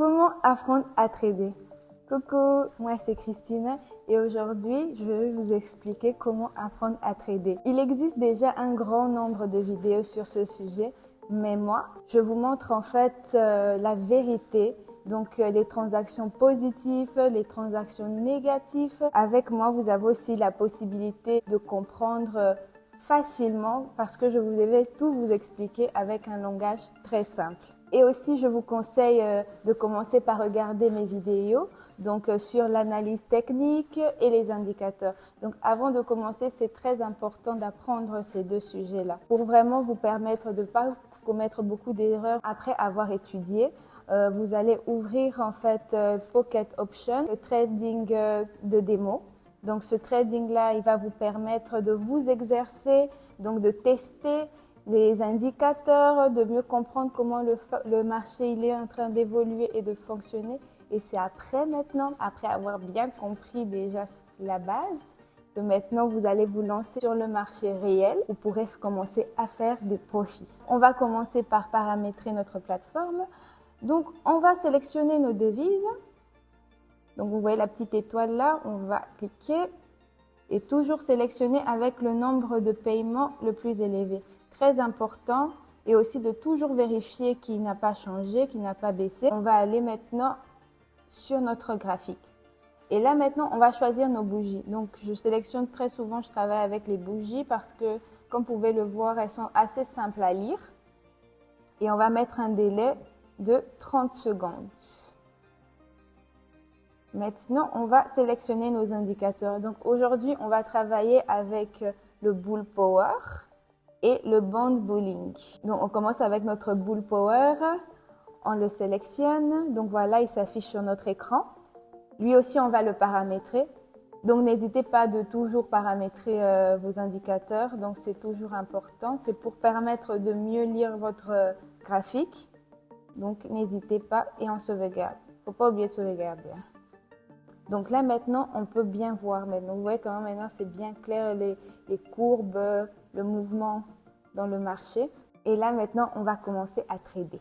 Comment apprendre à trader? Coucou, moi c'est Christine et aujourd'hui je vais vous expliquer comment apprendre à trader. Il existe déjà un grand nombre de vidéos sur ce sujet, mais moi je vous montre en fait la vérité, donc les transactions positives, les transactions négatives. Avec moi vous avez aussi la possibilité de comprendre facilement parce que je vais tout vous expliquer avec un langage très simple. Et aussi, je vous conseille de commencer par regarder mes vidéos sur l'analyse technique et les indicateurs. Donc, avant de commencer, c'est très important d'apprendre ces deux sujets-là pour vraiment vous permettre de ne pas commettre beaucoup d'erreurs après avoir étudié. Vous allez ouvrir en fait Pocket Option, le trading de démo. Donc, ce trading-là, il va vous permettre de vous exercer, donc de tester les indicateurs, de mieux comprendre comment le marché il est en train d'évoluer et de fonctionner. Et c'est après maintenant, après avoir bien compris déjà la base, que maintenant vous allez vous lancer sur le marché réel. Vous pourrez commencer à faire des profits. On va commencer par paramétrer notre plateforme. Donc, on va sélectionner nos devises. Donc, vous voyez la petite étoile là, on va cliquer et toujours sélectionner avec le nombre de paiements le plus élevé. Très important, et aussi de toujours vérifier qu'il n'a pas changé, qu'il n'a pas baissé. On va aller maintenant sur notre graphique. Et là maintenant, on va choisir nos bougies. Donc je sélectionne très souvent, je travaille avec les bougies parce que, comme vous pouvez le voir, elles sont assez simples à lire. Et on va mettre un délai de 30 secondes. Maintenant, on va sélectionner nos indicateurs. Donc aujourd'hui, on va travailler avec le Bull Power et le Bond Bulling. Donc on commence avec notre Bull Power, on le sélectionne. Donc voilà, il s'affiche sur notre écran. Lui aussi, on va le paramétrer. Donc n'hésitez pas de toujours paramétrer vos indicateurs. Donc c'est toujours important. C'est pour permettre de mieux lire votre graphique. Donc n'hésitez pas et on sauvegarde. Faut pas oublier de sauvegarder. Donc là maintenant, on peut bien voir. Maintenant, vous voyez comment maintenant c'est bien clair les courbes, le mouvement dans le marché. Et là maintenant, on va commencer à trader.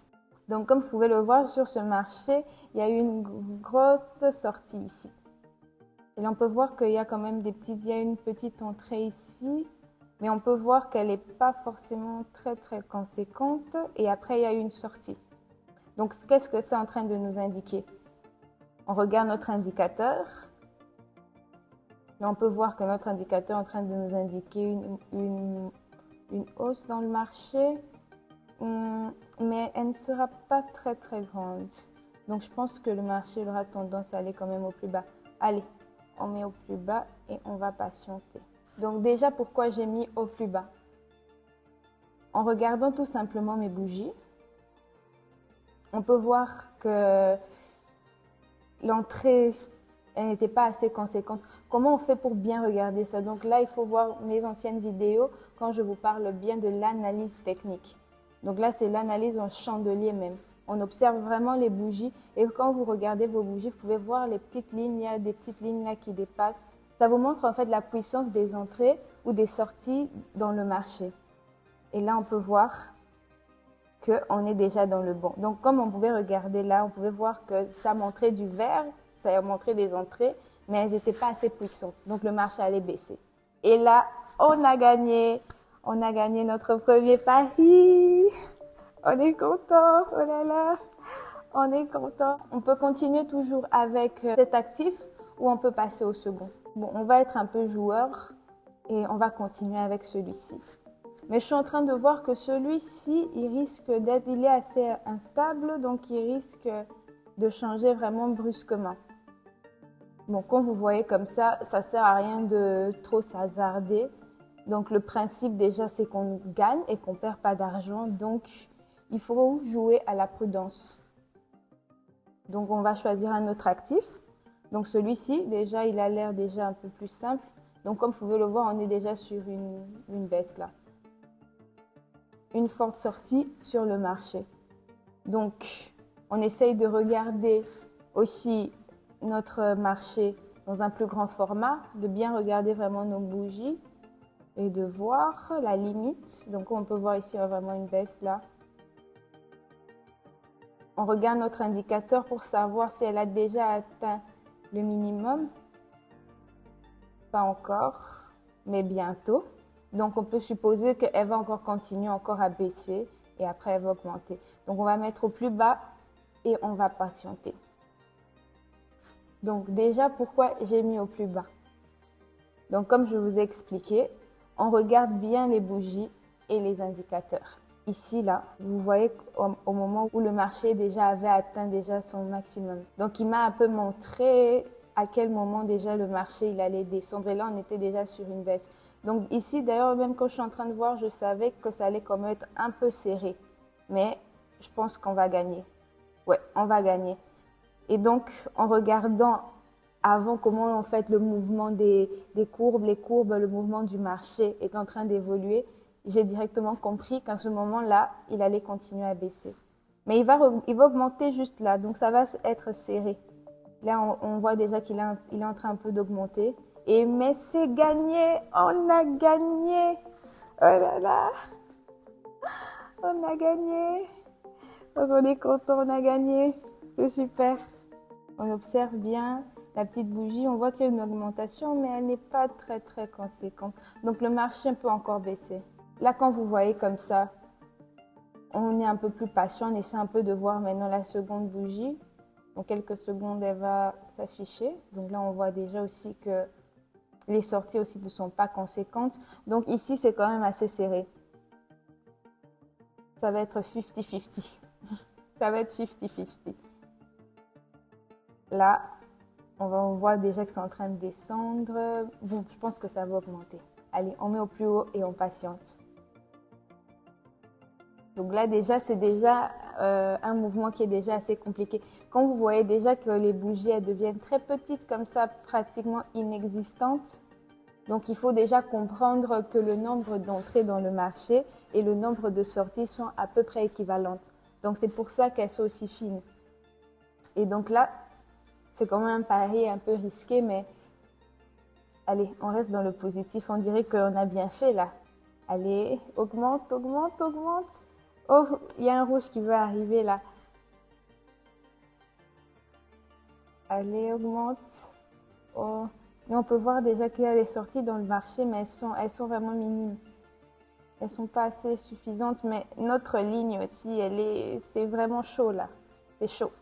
Donc comme vous pouvez le voir sur ce marché, il y a eu une grosse sortie ici. Et là, on peut voir qu'il y a quand même il y a une petite entrée ici, mais on peut voir qu'elle n'est pas forcément très conséquente. Et après, il y a eu une sortie. Donc qu'est-ce que c'est en train de nous indiquer? On regarde notre indicateur. Là, on peut voir que notre indicateur est en train de nous indiquer une hausse dans le marché, mais elle ne sera pas très grande. Donc, je pense que le marché aura tendance à aller quand même au plus bas. Allez, on met au plus bas et on va patienter. Donc, déjà, pourquoi j'ai mis au plus bas? En regardant tout simplement mes bougies, on peut voir que l'entrée, elle n'était pas assez conséquente. Comment on fait pour bien regarder ça? Donc là, il faut voir mes anciennes vidéos quand je vous parle bien de l'analyse technique. Donc là, c'est l'analyse en chandelier même. On observe vraiment les bougies et quand vous regardez vos bougies, vous pouvez voir les petites lignes, il y a des petites lignes là qui dépassent. Ça vous montre en fait la puissance des entrées ou des sorties dans le marché. Et là, on peut voir qu'on est déjà dans le bon. Donc, comme on pouvait regarder là, on pouvait voir que ça montrait du vert, ça montrait des entrées, mais elles n'étaient pas assez puissantes. Donc, le marché allait baisser. Et là, on a gagné. On a gagné notre premier pari. On est content. Oh là là. On est content. On peut continuer toujours avec cet actif ou on peut passer au second. Bon, on va être un peu joueur et on va continuer avec celui-ci. Mais je suis en train de voir que celui-ci, il est assez instable, donc il risque de changer vraiment brusquement. Bon, quand vous voyez comme ça sert à rien de trop s'hasarder. Donc le principe déjà, c'est qu'on gagne et qu'on perd pas d'argent. Donc il faut jouer à la prudence. Donc on va choisir un autre actif. Donc celui-ci, déjà, il a l'air déjà un peu plus simple. Donc comme vous pouvez le voir, on est déjà sur une baisse là. Une forte sortie sur le marché. Donc, on essaye de regarder aussi notre marché dans un plus grand format, de bien regarder vraiment nos bougies et de voir la limite. Donc, on peut voir ici vraiment une baisse là. on regarde notre indicateur pour savoir si elle a déjà atteint le minimum. Pas encore, mais bientôt. Donc, on peut supposer qu'elle va encore continuer encore à baisser et après, elle va augmenter. Donc, on va mettre au plus bas et on va patienter. Donc, déjà, pourquoi j'ai mis au plus bas? Donc, comme je vous ai expliqué, on regarde bien les bougies et les indicateurs. Ici, là, vous voyez au moment où le marché déjà avait atteint déjà son maximum. Donc, il m'a un peu montré à quel moment déjà le marché il allait descendre. Et là, on était déjà sur une baisse. Donc, ici, d'ailleurs, même quand je suis en train de voir, je savais que ça allait quand même être un peu serré. Mais je pense qu'on va gagner. Ouais, on va gagner. Et donc, en regardant avant comment en fait le mouvement des courbes, le mouvement du marché est en train d'évoluer, j'ai directement compris qu'à ce moment-là, il allait continuer à baisser. Mais il va augmenter juste là, donc ça va être serré. Là, on voit déjà qu'il est en train un peu d'augmenter. Mais c'est gagné, on a gagné. Oh là là, on a gagné. Donc on est content, on a gagné. C'est super. On observe bien la petite bougie, on voit qu'il y a une augmentation, mais elle n'est pas très très conséquente. Donc le marché peut encore baisser. Là, quand vous voyez comme ça, on est un peu plus patient, on essaie un peu de voir maintenant la seconde bougie. En quelques secondes, elle va s'afficher. Donc là, on voit déjà aussi que les sorties aussi ne sont pas conséquentes. Donc ici, c'est quand même assez serré. Ça va être 50-50. Ça va être 50-50. Là, on voit déjà que c'est en train de descendre. Bon, je pense que ça va augmenter. Allez, on met au plus haut et on patiente. Donc là, déjà, c'est déjà un mouvement qui est déjà assez compliqué. Quand vous voyez déjà que les bougies, elles deviennent très petites comme ça, pratiquement inexistantes, donc il faut déjà comprendre que le nombre d'entrées dans le marché et le nombre de sorties sont à peu près équivalentes. Donc c'est pour ça qu'elles sont aussi fines. Et donc là, c'est quand même un pari un peu risqué, mais allez, on reste dans le positif. On dirait qu'on a bien fait là. Allez, augmente, augmente, augmente. Oh, il y a un rouge qui veut arriver là. Allez, augmente. Oh. Et on peut voir déjà qu'il y a des sorties dans le marché, mais elles sont vraiment minimes. Elles sont pas assez suffisantes, mais notre ligne aussi, c'est vraiment chaud là. C'est chaud.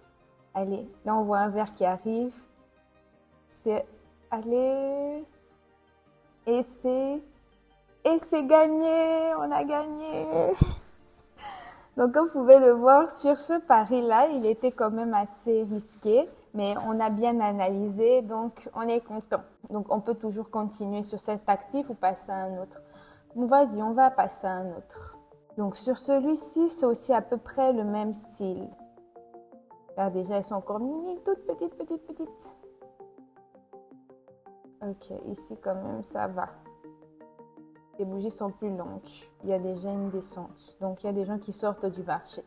Allez, là on voit un vert qui arrive. Allez. Et c'est gagné. On a gagné. Donc, comme vous pouvez le voir, sur ce pari-là, il était quand même assez risqué, mais on a bien analysé, donc on est content. Donc, on peut toujours continuer sur cet actif ou passer à un autre. Bon, vas-y, on va passer à un autre. Donc, sur celui-ci, c'est aussi à peu près le même style. Là, déjà, elles sont encore mini, toutes petites, petites, petites. Ok, ici, quand même, ça va. Les bougies sont plus longues. Il y a déjà une descente. Donc, il y a des gens qui sortent du marché.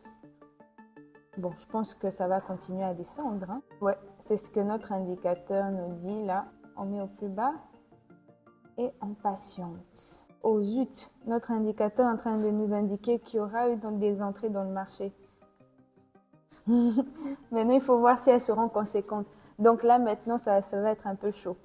Bon, je pense que ça va continuer à descendre. Hein. Ouais, c'est ce que notre indicateur nous dit là. On met au plus bas et on patiente. Oh zut, notre indicateur est en train de nous indiquer qu'il y aura eu des entrées dans le marché. Maintenant, il faut voir si elles seront conséquentes. Donc là, maintenant, ça va être un peu chaud.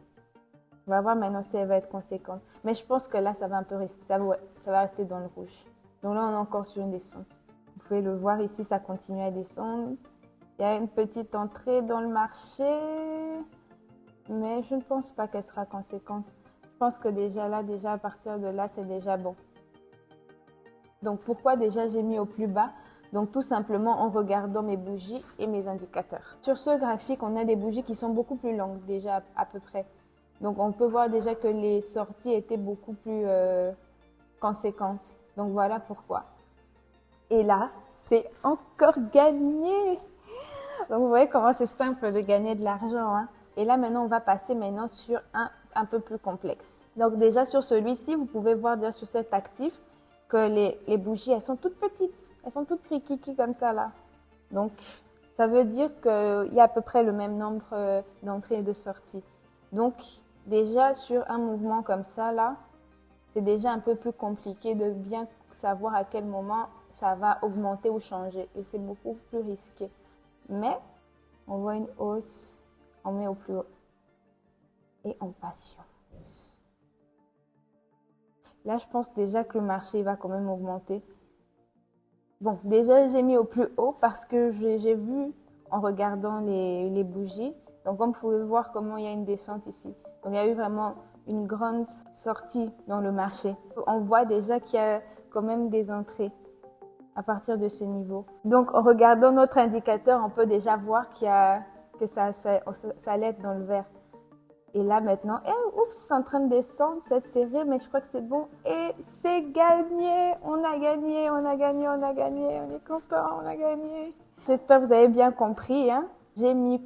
On va voir maintenant si elle va être conséquente. Mais je pense que là, ça va un peu rester, ça va rester dans le rouge. Donc là, on est encore sur une descente. Vous pouvez le voir ici, ça continue à descendre. Il y a une petite entrée dans le marché, mais je ne pense pas qu'elle sera conséquente. Je pense que déjà là, déjà à partir de là, c'est déjà bon. Donc pourquoi déjà j'ai mis au plus bas? Donc tout simplement en regardant mes bougies et mes indicateurs. Sur ce graphique, on a des bougies qui sont beaucoup plus longues déjà à peu près. Donc on peut voir déjà que les sorties étaient beaucoup plus conséquentes. Donc voilà pourquoi. Et là, c'est encore gagné. Donc vous voyez comment c'est simple de gagner de l'argent. Hein. Et là maintenant, on va passer maintenant sur un peu plus complexe. Donc déjà sur celui-ci, vous pouvez voir déjà sur cet actif que les bougies, elles sont toutes petites. Elles sont toutes frikiki comme ça là. Donc ça veut dire qu'il y a à peu près le même nombre d'entrées et de sorties. Donc déjà sur un mouvement comme ça là, c'est déjà un peu plus compliqué de bien savoir à quel moment ça va augmenter ou changer. Et c'est beaucoup plus risqué. Mais on voit une hausse, on met au plus haut et on patiente. Là, je pense déjà que le marché va quand même augmenter. Bon, déjà, j'ai mis au plus haut parce que j'ai vu en regardant les bougies. Donc, comme vous pouvez voir comment il y a une descente ici. Donc, il y a eu vraiment une grande sortie dans le marché. On voit déjà qu'il y a quand même des entrées à partir de ce niveau. Donc, en regardant notre indicateur, on peut déjà voir que ça allait être dans le vert. Et là, maintenant, oups, c'est en train de descendre cette série, mais je crois que c'est bon. Et c'est gagné! On a gagné, on a gagné, on a gagné. On est content, on a gagné. J'espère que vous avez bien compris, hein. J'ai mis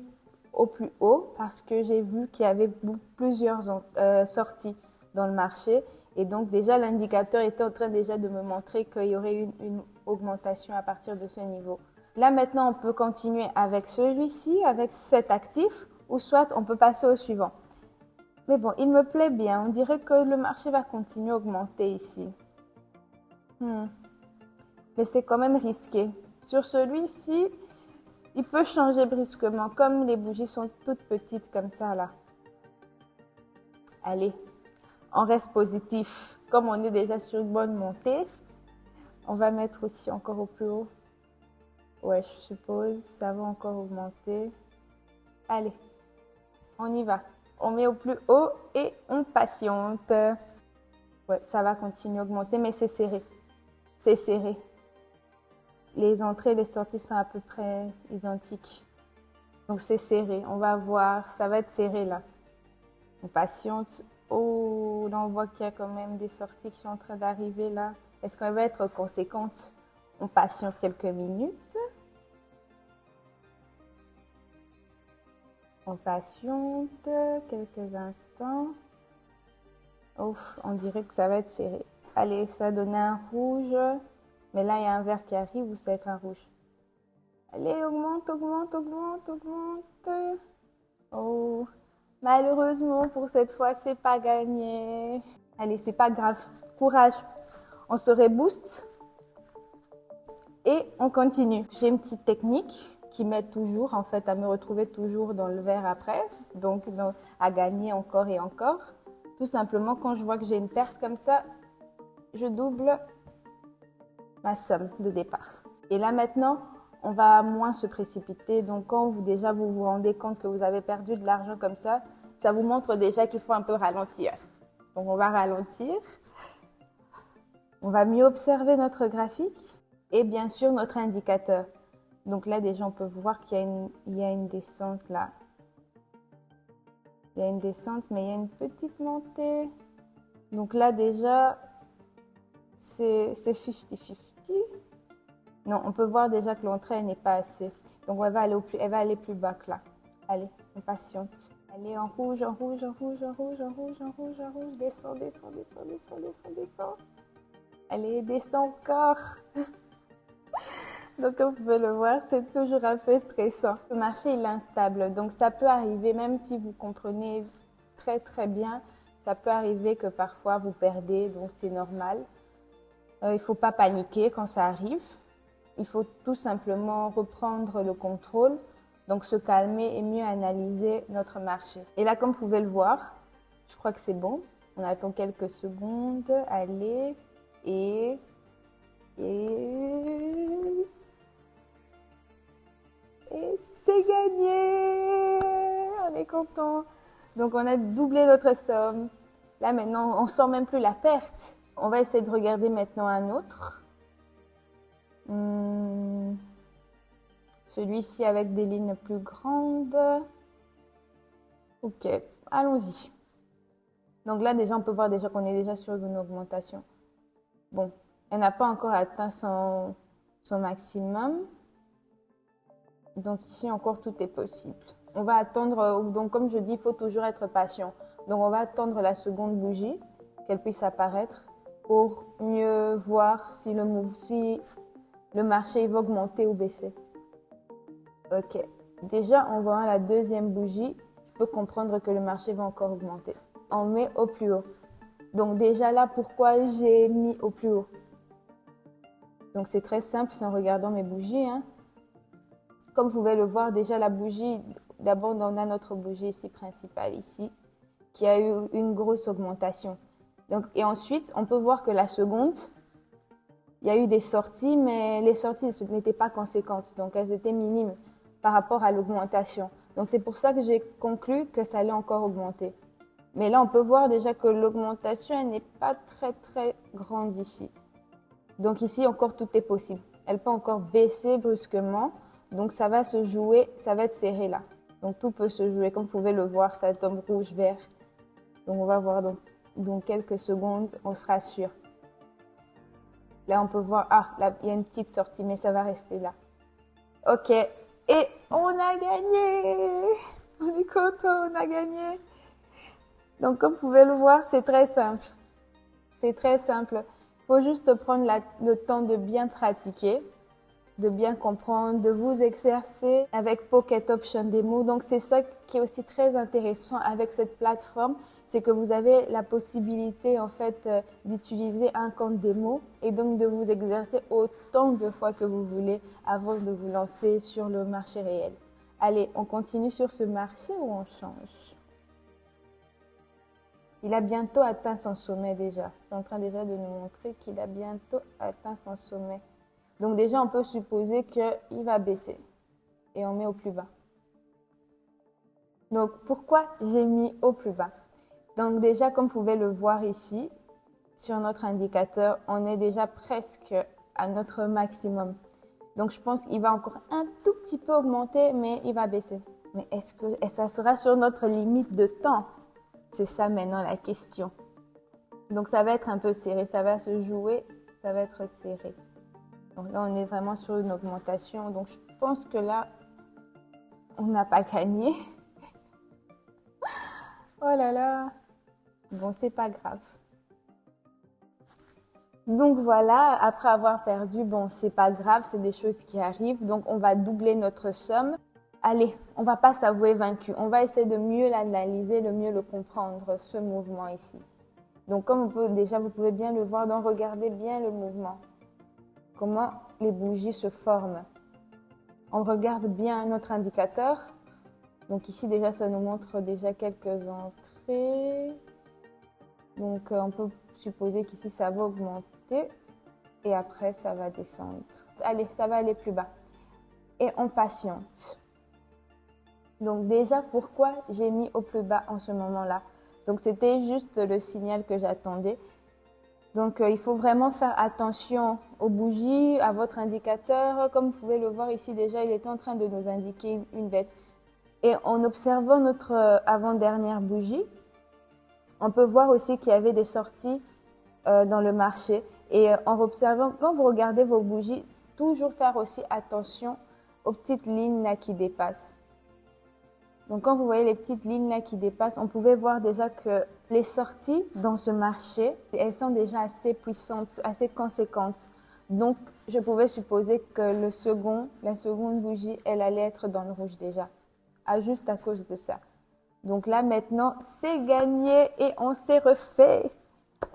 au plus haut parce que j'ai vu qu'il y avait plusieurs sorties dans le marché. Et donc, déjà, l'indicateur était en train déjà de me montrer qu'il y aurait une augmentation à partir de ce niveau. Là, maintenant, on peut continuer avec celui-ci, avec cet actif, ou soit on peut passer au suivant. Mais bon, il me plaît bien. On dirait que le marché va continuer à augmenter ici. Mais c'est quand même risqué. Sur celui-ci, il peut changer brusquement, comme les bougies sont toutes petites comme ça, là. Allez, on reste positif. Comme on est déjà sur une bonne montée, on va mettre aussi encore au plus haut. Ouais, je suppose, ça va encore augmenter. Allez, on y va. On met au plus haut et on patiente. Ouais, ça va continuer à augmenter, mais c'est serré. C'est serré. Les entrées et les sorties sont à peu près identiques. Donc c'est serré. On va voir. Ça va être serré là. On patiente. Oh, là on voit qu'il y a quand même des sorties qui sont en train d'arriver là. Est-ce qu'on va être conséquente? On patiente quelques minutes. On patiente quelques instants. Ouf, on dirait que ça va être serré. Allez, ça a donné un rouge. Mais là, il y a un vert qui arrive ou ça va être un rouge. Allez, augmente, augmente, augmente, augmente. Oh, malheureusement, pour cette fois, c'est pas gagné. Allez, c'est pas grave. Courage. On se rebooste et on continue. J'ai une petite technique qui m'aide toujours, en fait, à me retrouver toujours dans le vert après. Donc, à gagner encore et encore. Tout simplement, quand je vois que j'ai une perte comme ça, je double ma somme de départ. Et là maintenant, on va moins se précipiter. Donc quand vous vous rendez compte que vous avez perdu de l'argent comme ça vous montre déjà qu'il faut un peu ralentir. Donc on va ralentir. On va mieux observer notre graphique et bien sûr notre indicateur. Donc là déjà on peut voir qu'il y a une descente là. Il y a une descente mais il y a une petite montée. Donc là déjà c'est 50-50. Non, on peut voir déjà que l'entrée n'est pas assez. Donc elle va aller plus bas que là. Allez, on patiente. Allez, en rouge, en rouge, en rouge, en rouge, en rouge, en rouge, en rouge. Descends, descends, descends, descends, descends, descends. Allez, descends encore. Donc comme vous pouvez le voir, c'est toujours un peu stressant. Le marché il est instable, donc ça peut arriver, même si vous comprenez très très bien, ça peut arriver que parfois vous perdez, donc c'est normal. Il ne faut pas paniquer quand ça arrive. Il faut tout simplement reprendre le contrôle, donc se calmer et mieux analyser notre marché. Et là, comme vous pouvez le voir, je crois que c'est bon. On attend quelques secondes. Allez, et c'est gagné! On est content. Donc, on a doublé notre somme. Là, maintenant, on ne sent même plus la perte. On va essayer de regarder maintenant un autre. Celui-ci avec des lignes plus grandes. Ok, allons-y. Donc là, déjà, on peut voir déjà qu'on est déjà sur une augmentation. Bon, elle n'a pas encore atteint son maximum. Donc ici, encore, tout est possible. On va attendre, donc comme je dis, il faut toujours être patient. Donc on va attendre la seconde bougie, qu'elle puisse apparaître pour mieux voir si le marché va augmenter ou baisser. Ok, déjà en voyant la deuxième bougie, je peux comprendre que le marché va encore augmenter. On met au plus haut. Donc déjà là, pourquoi j'ai mis au plus haut? Donc c'est très simple, c'est en regardant mes bougies. Hein. Comme vous pouvez le voir, déjà la bougie, d'abord on a notre bougie ici principale ici, qui a eu une grosse augmentation. Donc, et ensuite, on peut voir que la seconde, il y a eu des sorties, mais les sorties n'étaient pas conséquentes, donc elles étaient minimes par rapport à l'augmentation. Donc c'est pour ça que j'ai conclu que ça allait encore augmenter. Mais là, on peut voir déjà que l'augmentation, elle n'est pas très grande ici. Donc ici, encore tout est possible. Elle peut encore baisser brusquement, donc ça va se jouer, ça va être serré là. Donc tout peut se jouer, comme vous pouvez le voir, ça tombe rouge, vert. Donc on va voir dans quelques secondes, on sera sûr. Là, on peut voir, là, il y a une petite sortie, mais ça va rester là. Ok, et on a gagné! On est content, on a gagné! Donc, comme vous pouvez le voir, c'est très simple. C'est très simple. Il faut juste prendre le temps de bien pratiquer, de bien comprendre, de vous exercer avec Pocket Option Demo. Donc, c'est ça qui est aussi très intéressant avec cette plateforme, c'est que vous avez la possibilité, en fait, d'utiliser un compte démo et donc de vous exercer autant de fois que vous voulez avant de vous lancer sur le marché réel. Allez, on continue sur ce marché ou on change? Il a bientôt atteint son sommet déjà. C'est en train déjà de nous montrer qu'il a bientôt atteint son sommet. Donc déjà, on peut supposer qu'il va baisser. Et on met au plus bas. Donc pourquoi j'ai mis au plus bas? Donc déjà, comme vous pouvez le voir ici, sur notre indicateur, on est déjà presque à notre maximum. Donc je pense qu'il va encore un tout petit peu augmenter, mais il va baisser. Mais est-ce que ça sera sur notre limite de temps? C'est ça maintenant la question. Donc ça va être un peu serré, ça va se jouer, ça va être serré. Donc là, on est vraiment sur une augmentation. Donc je pense que là, on n'a pas gagné. Oh là là. Bon, c'est pas grave. Donc voilà, après avoir perdu, bon, c'est pas grave, c'est des choses qui arrivent. Donc on va doubler notre somme. Allez, on va pas s'avouer vaincu. On va essayer de mieux l'analyser, de mieux le comprendre, ce mouvement ici. Donc comme vous pouvez bien le voir, donc regardez bien le mouvement. Comment les bougies se forment. On regarde bien notre indicateur. Donc ici déjà, ça nous montre déjà quelques entrées. Donc on peut supposer qu'ici, ça va augmenter. Et après, ça va descendre. Allez, ça va aller plus bas. Et on patiente. Donc déjà, pourquoi j'ai mis au plus bas en ce moment-là? Donc c'était juste le signal que j'attendais. Donc il faut vraiment faire attention aux bougies, à votre indicateur. Comme vous pouvez le voir ici déjà, il est en train de nous indiquer une baisse. Et en observant notre avant-dernière bougie, on peut voir aussi qu'il y avait des sorties dans le marché. Et en observant, quand vous regardez vos bougies, toujours faire aussi attention aux petites lignes là qui dépassent. Donc quand vous voyez les petites lignes là qui dépassent, on pouvait voir déjà que les sorties dans ce marché, elles sont déjà assez puissantes, assez conséquentes. Donc je pouvais supposer que la seconde bougie, elle allait être dans le rouge déjà, juste à cause de ça. Donc là maintenant, c'est gagné et on s'est refait.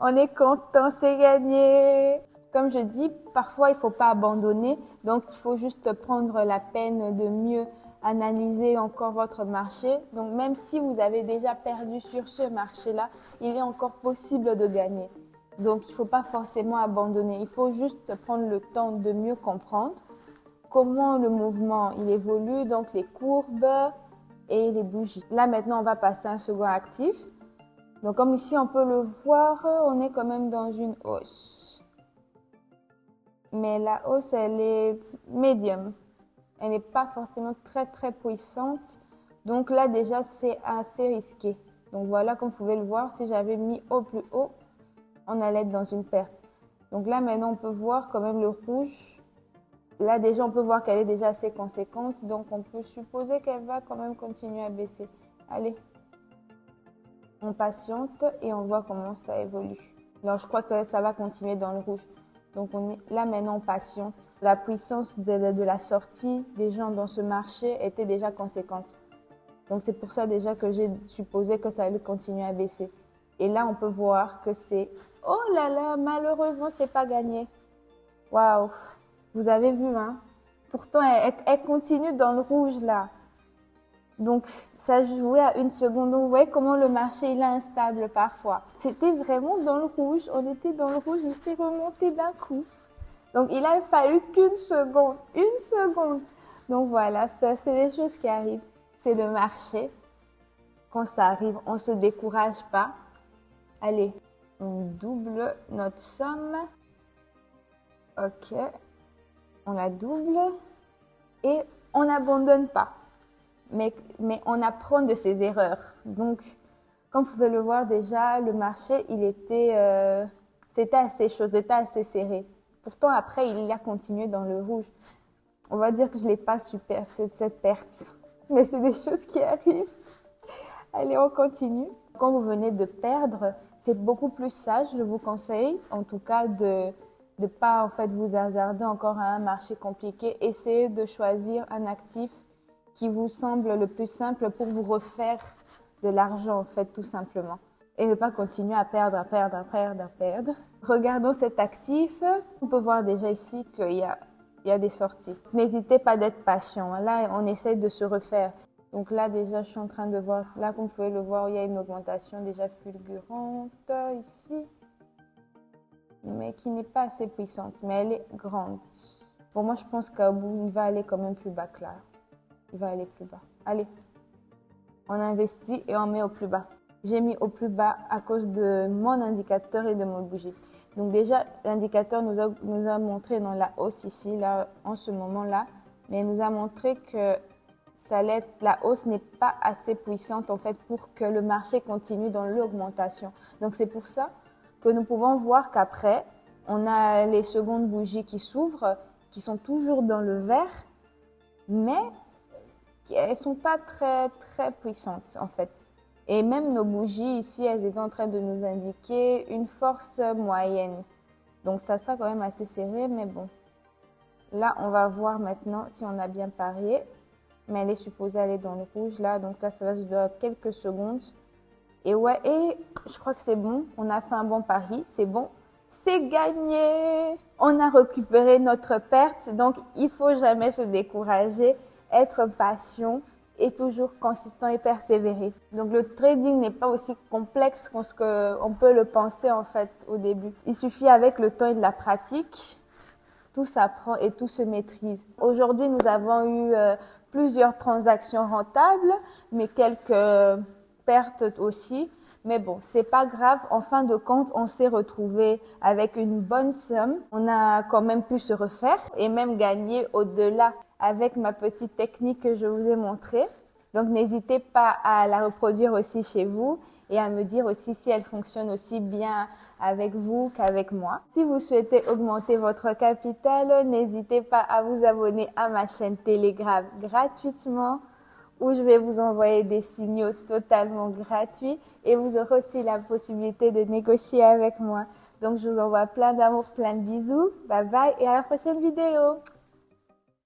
On est content, c'est gagné. Comme je dis, parfois il ne faut pas abandonner, donc il faut juste prendre la peine de mieux analyser encore votre marché. Donc même si vous avez déjà perdu sur ce marché-là, il est encore possible de gagner. Donc il ne faut pas forcément abandonner, il faut juste prendre le temps de mieux comprendre comment le mouvement il évolue, donc les courbes et les bougies. Là maintenant on va passer à un second actif. Donc comme ici on peut le voir, on est quand même dans une hausse. Mais la hausse elle est médium. Elle n'est pas forcément très puissante. Donc là déjà c'est assez risqué. Donc voilà, comme vous pouvez le voir, si j'avais mis au plus haut, on allait être dans une perte. Donc là maintenant on peut voir quand même le rouge. Là déjà on peut voir qu'elle est déjà assez conséquente. Donc on peut supposer qu'elle va quand même continuer à baisser. Allez, on patiente et on voit comment ça évolue. Alors je crois que ça va continuer dans le rouge. Donc on est là maintenant on patiente. La puissance de la sortie des gens dans ce marché était déjà conséquente. Donc c'est pour ça déjà que j'ai supposé que ça allait continuer à baisser. Et là on peut voir que c'est, oh là là, malheureusement c'est pas gagné. Waouh, vous avez vu hein? Pourtant, elle continue dans le rouge là. Donc, ça jouait à 1 seconde. Donc, vous voyez comment le marché il est instable parfois. C'était vraiment dans le rouge. On était dans le rouge. Il s'est remonté d'un coup. Donc, il a fallu qu'une seconde. 1 seconde. Donc, voilà, ça, c'est des choses qui arrivent. C'est le marché. Quand ça arrive, on ne se décourage pas. Allez, on double notre somme. Ok. On la double. Et on n'abandonne pas. Mais on apprend de ses erreurs. Donc, comme vous pouvez le voir déjà, le marché, c'était assez chaud, c'était assez serré. Pourtant, après, il a continué dans le rouge. On va dire que je l'ai pas super, cette perte. Mais c'est des choses qui arrivent. Allez, on continue. Quand vous venez de perdre, c'est beaucoup plus sage. Je vous conseille, en tout cas, de pas en fait vous hasarder encore à un marché compliqué. Essayez de choisir un actif qui vous semble le plus simple pour vous refaire de l'argent, en fait, tout simplement. Et ne pas continuer à perdre, à perdre, à perdre, à perdre. Regardons cet actif. On peut voir déjà ici qu'il y a des sorties. N'hésitez pas d'être patient. Là, on essaie de se refaire. Donc là, déjà, je suis en train de voir. Là, comme vous pouvez le voir, il y a une augmentation déjà fulgurante ici. Mais qui n'est pas assez puissante. Mais elle est grande. Pour moi, je pense qu'au bout, il va aller quand même plus bas que là. Il va aller plus bas. Allez, on investit et on met au plus bas. J'ai mis au plus bas à cause de mon indicateur et de mon bougie. Donc déjà, l'indicateur nous a montré dans la hausse ici, là, en ce moment-là, mais il nous a montré que la hausse n'est pas assez puissante en fait pour que le marché continue dans l'augmentation. Donc c'est pour ça que nous pouvons voir qu'après, on a les secondes bougies qui s'ouvrent, qui sont toujours dans le vert, mais elles sont pas très très puissantes en fait. Et même nos bougies ici, elles étaient en train de nous indiquer une force moyenne. Donc ça sera quand même assez serré, mais bon. Là, on va voir maintenant si on a bien parié. Mais elle est supposée aller dans le rouge là, donc là, ça va se durer quelques secondes. Et ouais, et je crois que c'est bon. On a fait un bon pari, c'est bon. C'est gagné! On a récupéré notre perte, donc il faut jamais se décourager, être patient et toujours consistant et persévérer. Donc le trading n'est pas aussi complexe qu'on peut le penser en fait au début. Il suffit avec le temps et de la pratique, tout s'apprend et tout se maîtrise. Aujourd'hui, nous avons eu plusieurs transactions rentables, mais quelques pertes aussi. Mais bon, c'est pas grave. En fin de compte, on s'est retrouvé avec une bonne somme. On a quand même pu se refaire et même gagner au-delà avec ma petite technique que je vous ai montrée. Donc, n'hésitez pas à la reproduire aussi chez vous et à me dire aussi si elle fonctionne aussi bien avec vous qu'avec moi. Si vous souhaitez augmenter votre capital, n'hésitez pas à vous abonner à ma chaîne Telegram gratuitement où je vais vous envoyer des signaux totalement gratuits et vous aurez aussi la possibilité de négocier avec moi. Donc, je vous envoie plein d'amour, plein de bisous. Bye bye et à la prochaine vidéo.